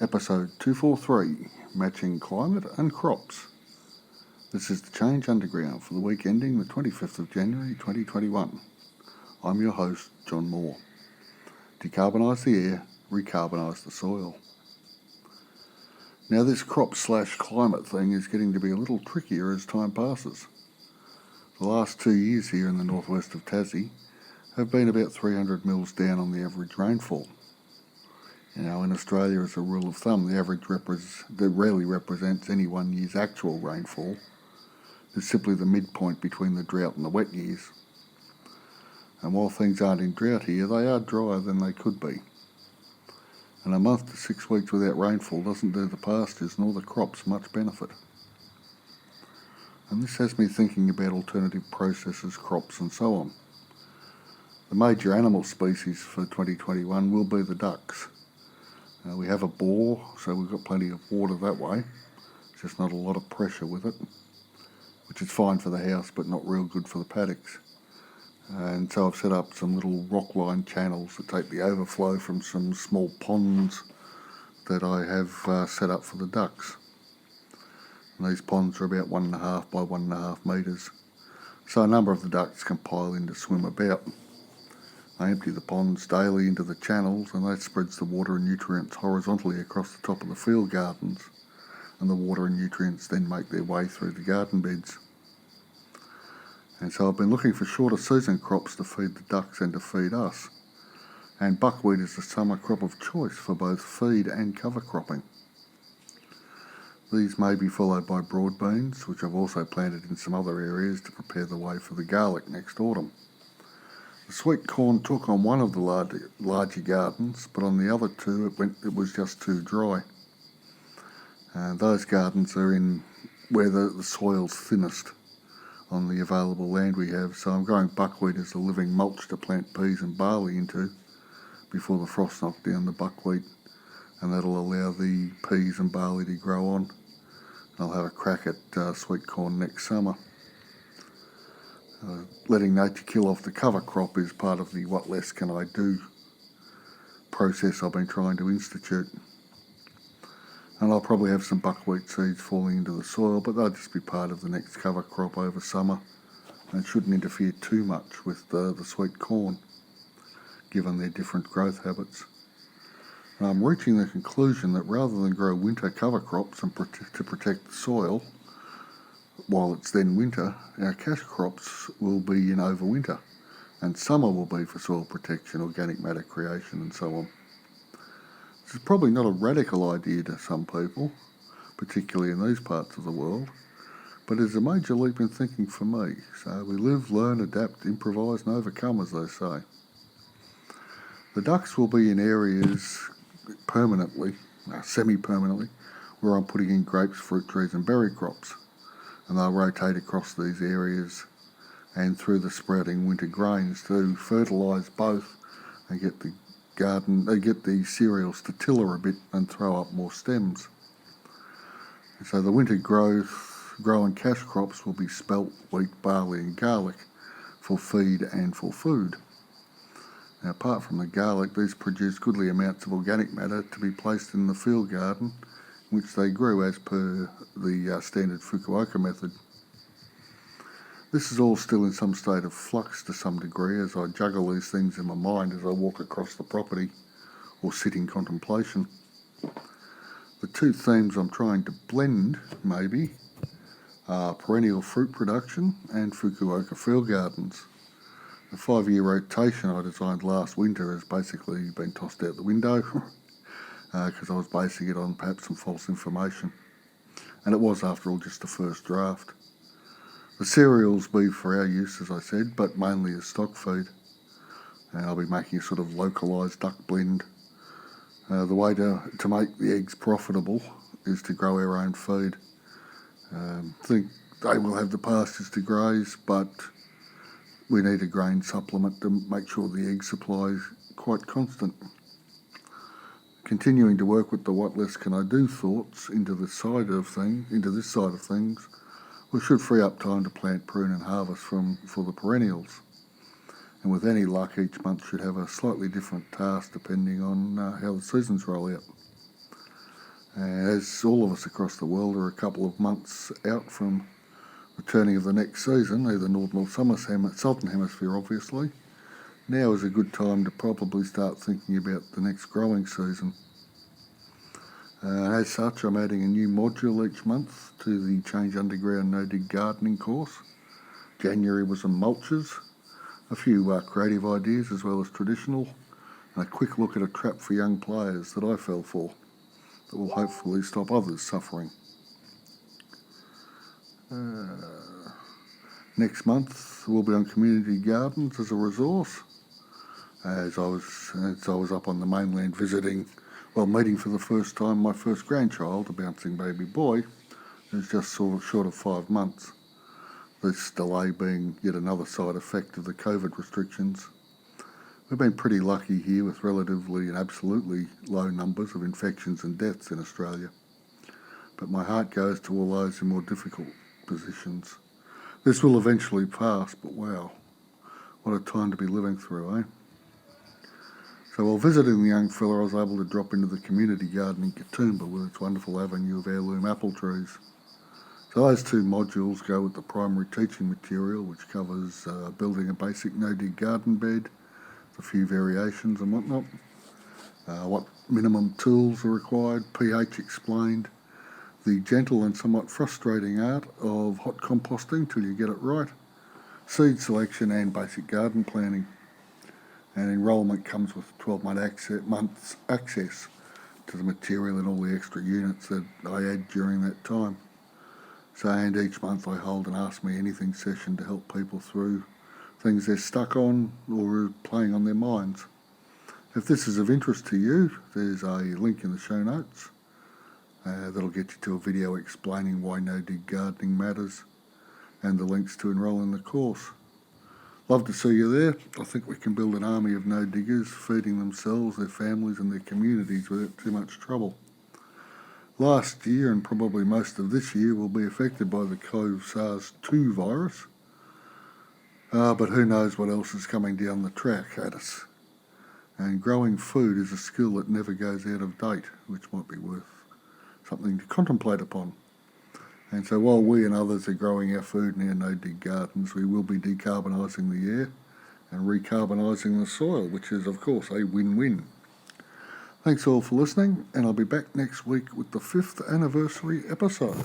Episode 243, Matching Climate and Crops. This is the Change Underground for the week ending the 25th of January 2021. I'm your host, John Moore. Decarbonise the air, recarbonise the soil. Now this crop/climate thing is getting to be a little trickier as time passes. The last 2 years here in the northwest of Tassie have been about 300 mils down on the average rainfall. Now, in Australia, as a rule of thumb, the average rarely represents any one year's actual rainfall. It's simply the midpoint between the drought and the wet years. And while things aren't in drought here, they are drier than they could be. And a month to 6 weeks without rainfall doesn't do the pastures nor the crops much benefit. And this has me thinking about alternative processes, crops and so on. The major animal species for 2021 will be the ducks. We have a bore, so we've got plenty of water that way. Just not a lot of pressure with it, which is fine for the house, but not real good for the paddocks. And so I've set up some little rock-lined channels that take the overflow from some small ponds that I have set up for the ducks. And these ponds are about 1.5 by 1.5 metres, so a number of the ducks can pile in to swim about. I empty the ponds daily into the channels, and that spreads the water and nutrients horizontally across the top of the field gardens, and the water and nutrients then make their way through the garden beds. And so I've been looking for shorter season crops to feed the ducks and to feed us, and buckwheat is the summer crop of choice for both feed and cover cropping. These may be followed by broad beans, which I've also planted in some other areas to prepare the way for the garlic next autumn. The sweet corn took on one of the larger gardens, but on the other two it was just too dry. And those gardens are in where the soil's thinnest on the available land we have, so I'm growing buckwheat as a living mulch to plant peas and barley into before the frost knocked down the buckwheat, and that'll allow the peas and barley to grow on. I'll have a crack at sweet corn next summer. Letting nature kill off the cover crop is part of the what less can I do process I've been trying to institute. And I'll probably have some buckwheat seeds falling into the soil, but they'll just be part of the next cover crop over summer and shouldn't interfere too much with the sweet corn, given their different growth habits. And I'm reaching the conclusion that rather than grow winter cover crops and to protect the soil, while it's then winter, our cash crops will be in overwinter, and summer will be for soil protection, organic matter creation and so on. This is probably not a radical idea to some people, particularly in these parts of the world, but it's a major leap in thinking for me. So we live, learn, adapt, improvise and overcome, as they say. The ducks will be in areas permanently, semi-permanently, where I'm putting in grapes, fruit trees and berry crops. And they'll rotate across these areas and through the sprouting winter grains to fertilise both and get the cereals to tiller a bit and throw up more stems. And so the winter growing cash crops will be spelt, wheat, barley and garlic for feed and for food. Now, apart from the garlic, these produce goodly amounts of organic matter to be placed in the field garden, which they grew as per the standard Fukuoka method. This is all still in some state of flux to some degree as I juggle these things in my mind as I walk across the property or sit in contemplation. The two themes I'm trying to blend, maybe, are perennial fruit production and Fukuoka field gardens. The 5-year rotation I designed last winter has basically been tossed out the window because I was basing it on perhaps some false information. And it was, after all, just the first draft. The cereals be for our use, as I said, but mainly as stock feed. And I'll be making a sort of localised duck blend. The way to make the eggs profitable is to grow our own feed. I think they will have the pastures to graze, but we need a grain supplement to make sure the egg supply is quite constant. Continuing to work with the what less can I do thoughts into this side of things, we should free up time to plant, prune and harvest for the perennials. And with any luck, each month should have a slightly different task depending on how the seasons roll out. As all of us across the world are a couple of months out from returning of the next season, either Northern or Southern Hemisphere obviously, now is a good time to probably start thinking about the next growing season. As such, I'm adding a new module each month to the Change Underground No Dig Gardening course. January was some mulches, a few creative ideas as well as traditional, and a quick look at a trap for young players that I fell for that will hopefully stop others suffering. Next month we'll be on community gardens as a resource. As I was up on the mainland meeting for the first time my first grandchild, a bouncing baby boy, who's just short of 5 months. This delay being yet another side effect of the COVID restrictions. We've been pretty lucky here with relatively and absolutely low numbers of infections and deaths in Australia. But my heart goes to all those in more difficult positions. This will eventually pass, but wow, what a time to be living through, eh? So while visiting the young fella, I was able to drop into the community garden in Katoomba with its wonderful avenue of heirloom apple trees. So those 2 modules go with the primary teaching material, which covers building a basic no-dig garden bed, a few variations and whatnot, what minimum tools are required, pH explained, the gentle and somewhat frustrating art of hot composting till you get it right, seed selection and basic garden planning. And enrolment comes with 12 months access to the material and all the extra units that I add during that time. So, and each month I hold an Ask Me Anything session to help people through things they're stuck on or are playing on their minds. If this is of interest to you, there's a link in the show notes that'll get you to a video explaining why no-dig gardening matters and the links to enrol in the course. Love to see you there. I think we can build an army of no-diggers feeding themselves, their families and their communities without too much trouble. Last year and probably most of this year will be affected by the SARS-2 virus. But who knows what else is coming down the track at us. And growing food is a skill that never goes out of date, which might be worth something to contemplate upon. And so while we and others are growing our food in our no-dig gardens, we will be decarbonising the air and recarbonising the soil, which is of course a win-win. Thanks all for listening, and I'll be back next week with the 5th anniversary episode.